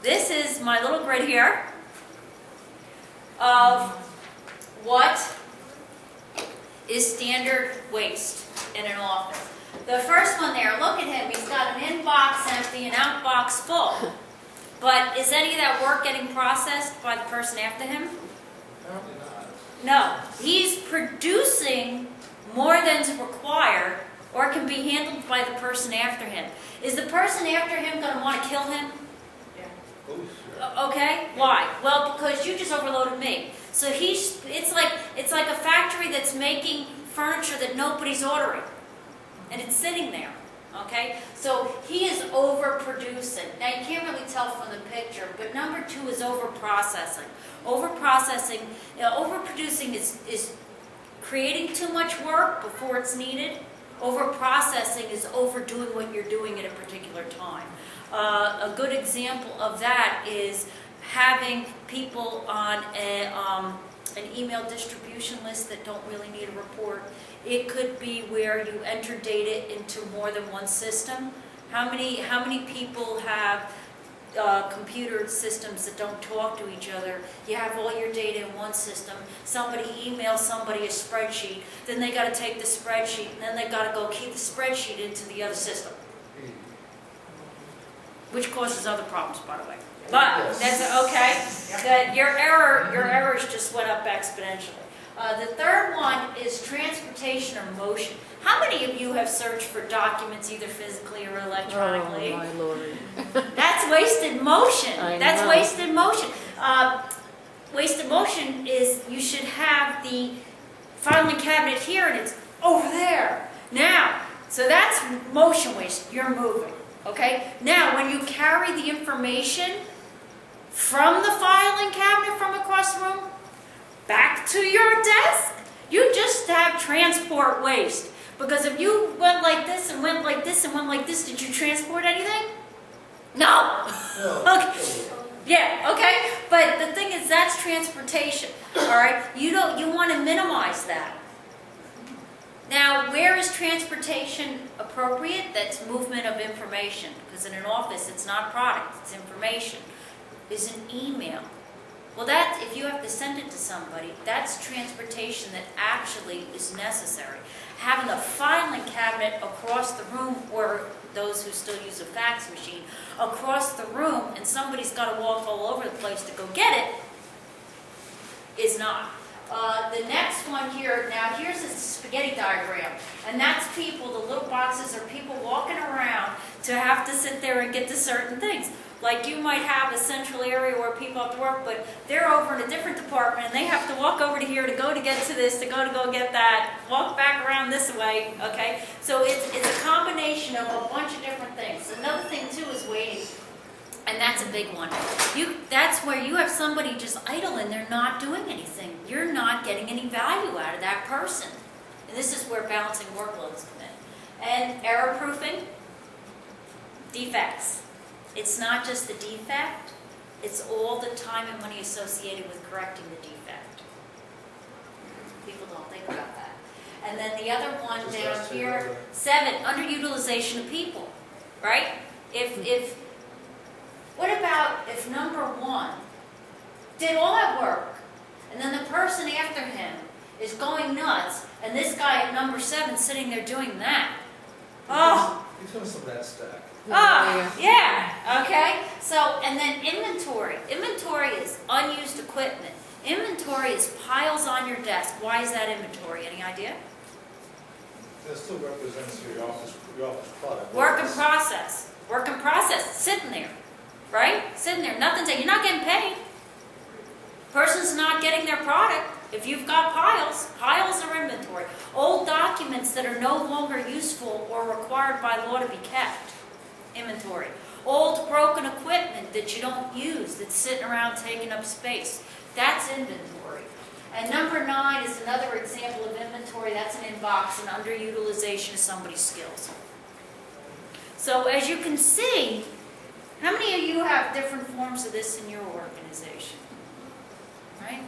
this is my little grid here of what is standard waste in an office. The first one there, look at him. He's got an inbox empty, an outbox full. But is any of that work getting processed by the person after him? Apparently not. No. He's producing more than's required, or can be handled by the person after him. Is the person after him going to want to kill him? Oh, sure. Okay, why? Well, because you just overloaded me. So it's like a factory that's making furniture that nobody's ordering, and it's sitting there. Okay, so he is overproducing. Now you can't really tell from the picture, but number 2 is overprocessing. Overprocessing, overproducing is creating too much work before it's needed. Overprocessing is overdoing what you're doing at a particular time. A good example of that is having people on an email distribution list that don't really need a report. It could be where you enter data into more than one system. How many people have computer systems that don't talk to each other? You have all your data in one system. Somebody emails somebody a spreadsheet, then they got to take the spreadsheet, and then they got to go keep the spreadsheet into the other system, which causes other problems, by the way. But that's okay. Your errors just went up exponentially. The third one is transportation or motion. How many of you have searched for documents either physically or electronically? Oh, my Lord. That's wasted motion. That's know. wasted motion. Wasted motion is you should have the filing cabinet here and it's over there. Now, so that's motion waste. You're moving. Okay? Now, when you carry the information from the filing cabinet from across the room back to your desk, you just have transport waste. Because if you went like this and went like this and went like this, did you transport anything? No. Okay. Yeah, okay. But the thing is, that's transportation. All right? You want to minimize that. Now, where is transportation appropriate? That's movement of information. Because in an office, it's not product, it's information. Is an email. Well, if you have to send it to somebody, that's transportation that actually is necessary. Having a filing cabinet across the room, or those who still use a fax machine, across the room, and somebody's got to walk all over the place to go get it, is not. The next one here, now here's a spaghetti diagram, and that's people, the little boxes are people walking around to have to sit there and get to certain things. Like you might have a central area where people have to work, but they're over in a different department and they have to walk over to here to get to this, to go get that, walk back around this way, okay? So it's a combination of a bunch of different things. Another thing too is waiting, and that's a big one. That's where you have somebody just idle and they're not doing anything. You're not getting any value out of that person. And this is where balancing workloads come in. And error proofing, defects. It's not just the defect, it's all the time and money associated with correcting the defect. People don't think about that. And then the other one down here, 7, underutilization of people, right? What about if number 1 did all that work, and then the person after him is going nuts, and this guy at number 7 sitting there doing that? Oh! He's doing some of that stack. Oh, yeah, okay. So, and then inventory. Inventory is unused equipment. Inventory is piles on your desk. Why is that inventory? Any idea? That still represents your office product. Work in process. Work in process. Sitting there, right? Sitting there. Nothing's, you're not getting paid. Person's not getting their product. If you've got piles are inventory. Old documents that are no longer useful or required by law to be kept. Inventory. Old broken equipment that you don't use, that's sitting around taking up space. That's inventory. And number 9 is another example of inventory. That's an inbox, an underutilization of somebody's skills. So as you can see, how many of you have different forms of this in your organization? Right?